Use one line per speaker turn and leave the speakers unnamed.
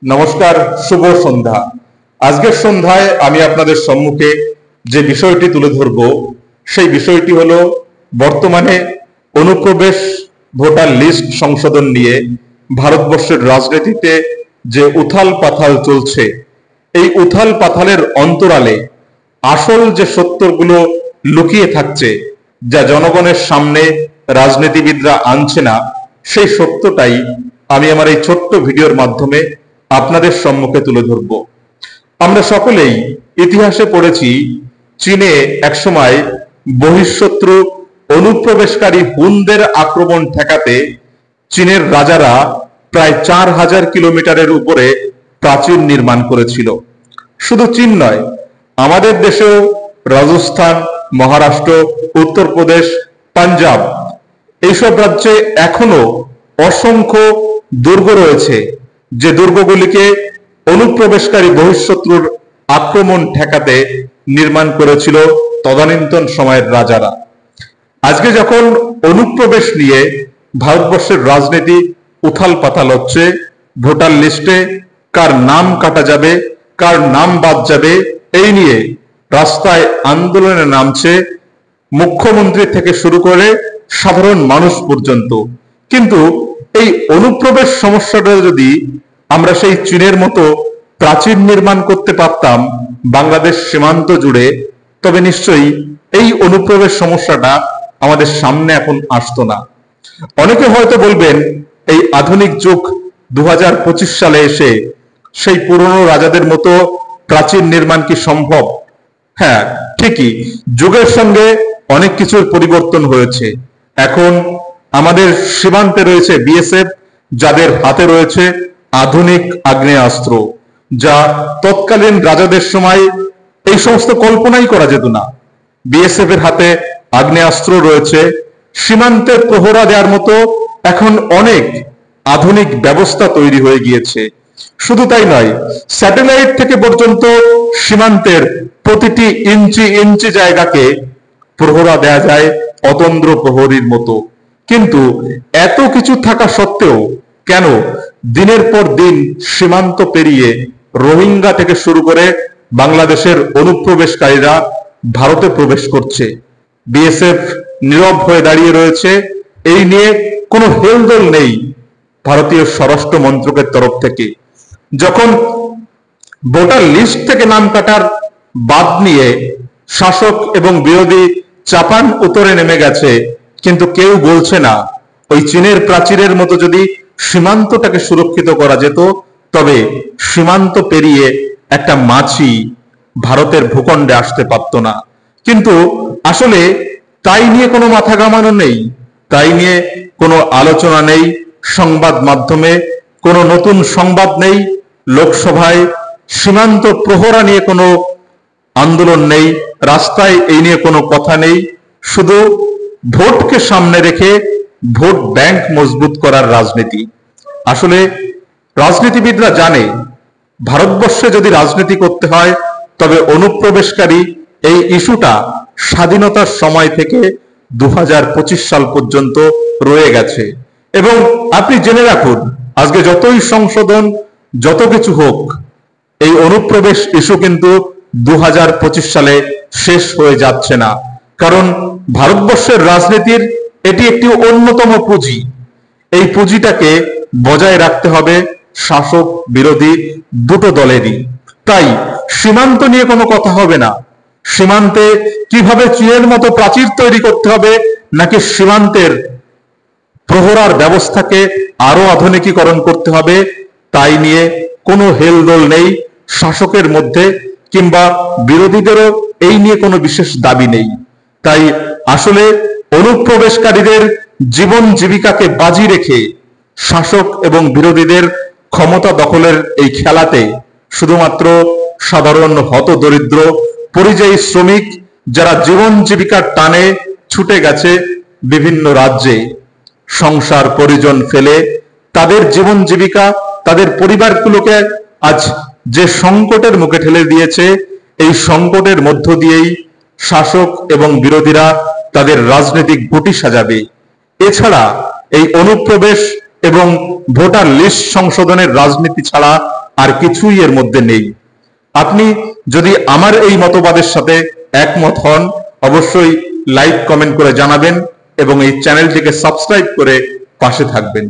নমস্কার, শুভ সন্ধ্যা। আজকের সন্ধ্যায় আমি আপনাদের সম্মুখে যে বিষয়টি তুলে ধরব সেই বিষয়টি হলো বর্তমানে অনুপ্রবেশ ভোটার লিস্ট সংশোধন নিয়ে ভারতবর্ষের রাজনীতিতে যে উথাল পাথাল চলছে, এই উথাল পাথালের অন্তরালে আসল যে সত্যগুলো লুকিয়ে থাকছে, যা জনগণের সামনে রাজনীতিবিদরা আনছে না, সেই সত্যটাই আমি আমার এই ছোট্ট ভিডিওর মাধ্যমে আপনাদের সম্মুখে তুলে ধরব। আমরা সকলেই ইতিহাসে পড়েছি, চীনে একসময় বহিঃশত্রু অনুপ্রবেশকারী হুনদের আক্রমণ ঠেকাতে চীনের রাজারা প্রায় 4000 কিলোমিটারের উপরে প্রাচীর নির্মাণ করেছিল। শুধু চীন নয়, আমাদের দেশেও রাজস্থান, মহারাষ্ট্র, উত্তরপ্রদেশ, পাঞ্জাব এইসব রাজ্যে এখনো অসংখ্য দুর্গ রয়েছে, যে দুর্গগুলিকে অনুপ্রবেশকারী বহিঃশত্রুর আক্রমণ ঠেকাতে নির্মাণ করেছিল তদানীন্তন সময়ের রাজারা। আজকে যখন অনুপ্রবেশ নিয়ে ভারতবর্ষের রাজনীতি উথাল পাতাল হচ্ছে, ভোটার লিস্টে কার নাম কাটা যাবে, কার নাম বাদ যাবে, এই নিয়ে রাস্তায় আন্দোলনে নামছে মুখ্যমন্ত্রী থেকে শুরু করে সাধারণ মানুষ পর্যন্ত। কিন্তু এই অনুপ্রবেশ সমস্যাটা যদি আমরা সেই চীনের মতো প্রাচীর নির্মাণ করতে পারতাম বাংলাদেশ সীমান্ত জুড়ে, তবে নিশ্চয়ই এই অনুপ্রবেশ সমস্যাটা আমাদের সামনে এখন আসতো না। অনেকে হয়তো বলবেন, এই আধুনিক যুগ 2025 সালে এসে সেই পুরনো রাজাদের মতো প্রাচীর নির্মাণ কি সম্ভব? হ্যাঁ, ঠিকই, যুগের সঙ্গে অনেক কিছুর পরিবর্তন হয়েছে। এখন আমাদের সীমান্তে রয়েছে বিএসএফ, যাদের হাতে রয়েছে আধুনিক আগ্নেয়াস্ত্র, যা তৎকালীন রাজাদের সময় এই সমস্ত কল্পনাই করা যেত না। বিএসএফ এর হাতে আগ্নেয়াস্ত্র রয়েছে, সীমান্তে প্রহরা দেওয়ার মতো এখন অনেক আধুনিক ব্যবস্থা তৈরি হয়ে গিয়েছে। শুধু তাই নয়, স্যাটেলাইট থেকে পর্যন্ত সীমান্তের প্রতিটি ইঞ্চি ইঞ্চি জায়গাকে প্রহরা দেয়া যায় অতন্দ্র প্রহরীর মতো। কিন্তু এত কিছু থাকা সত্ত্বেও কেন দিনের পর দিন সীমান্ত পেরিয়ে রোহিঙ্গা থেকে শুরু করে বাংলাদেশের অনুপ্রবেশকারীরা ভারতে প্রবেশ করছে? বিএসএফ নীরব হয়ে দাঁড়িয়ে রয়েছে। এই নিয়ে কোনো হেলদোল নেই ভারতীয় স্বরাষ্ট্র মন্ত্রকের তরফ থেকে। যখন ভোটার লিস্ট থেকে নাম কাটার বাদ নিয়ে শাসক এবং বিরোধী চাপান উত্তরে নেমে গেছে, কিন্তু কেউ বলছে না ওই চীনের প্রাচীরের মতো যদি সীমান্তটাকে সুরক্ষিত করা যেত, তবে সীমান্ত পেরিয়ে একটা মাছি ভারতের ভূখণ্ডে আসতে পারত না। কিন্তু আসলে তাই নিয়ে কোনো মাথা ঘামানো নেই, তাই নিয়ে কোনো আলোচনা নেই, সংবাদ মাধ্যমে কোনো নতুন সংবাদ নেই, লোকসভায় সীমান্ত প্রহরা নিয়ে কোনো আন্দোলন নেই, রাস্তায় এই নিয়ে কোনো কথা নেই। শুধু ভোটকে সামনে রেখে ভোট ব্যাংক মজবুত করার রাজনীতি। আসলে রাজনীতিবিদরা জানে, ভারতবর্ষে যদি রাজনীতি করতে হয় তবে অনুপ্রবেশকারী এই ইস্যুটা স্বাধীনতার সময় থেকে 2025 সাল পর্যন্ত রয়ে গেছে। এবং আপনি জেনে রাখুন, আজকে যতই সংশোধন, যত কিছু হোক, এই অনুপ্রবেশ ইস্যু কিন্তু 2025 সালে শেষ হয়ে যাচ্ছে না। কারণ ভারতবর্ষের রাজনীতির এটি একটি অন্যতম পুঁজি। এই পুঁজিটাকে বজায় রাখতে হবে শাসক বিরোধী দুটো দলেরই। তাই সীমান্ত নিয়ে কোনো কথা হবে না। সীমান্তে কিভাবে চীনের মতো প্রাচীর তৈরি করতে হবে, নাকি সীমান্তের প্রহরার ব্যবস্থাকে আরো আধুনিকীকরণ করতে হবে, তাই নিয়ে কোনো হেলদোল নেই শাসকের মধ্যে, কিংবা বিরোধীদেরও এই নিয়ে কোনো বিশেষ দাবি নেই। তাই আসলে অনুপ্রবেশকারীদের জীবন জীবিকাকে বাজি রেখে শাসক এবং বিরোধীদের ক্ষমতা দখলের এই খেলাতে শুধুমাত্র সাধারণ হতদরিদ্র পরিযায়ী শ্রমিক, যারা জীবন জীবিকার টানে ছুটে গেছে বিভিন্ন রাজ্যে, সংসার পরিজন ফেলে তাদের জীবন জীবিকা, তাদের পরিবারগুলোকে আজ যে সংকটের মুখে ঠেলে দিয়েছে, এই সংকটের মধ্য দিয়েই শাসক এবং বিরোধীরা তাদের রাজনৈতিক গুটি সাজাবে। এছাড়া এই অনুপ্রবেশ এবং ভোটার লিস্ট সংশোধনের রাজনীতি ছাড়া আর কিছুই এর মধ্যে নেই। আপনি যদি আমার এই মতবাদের সাথে একমত হন, অবশ্যই লাইক কমেন্ট করে জানাবেন এবং এই চ্যানেলটিকে সাবস্ক্রাইব করে পাশে থাকবেন।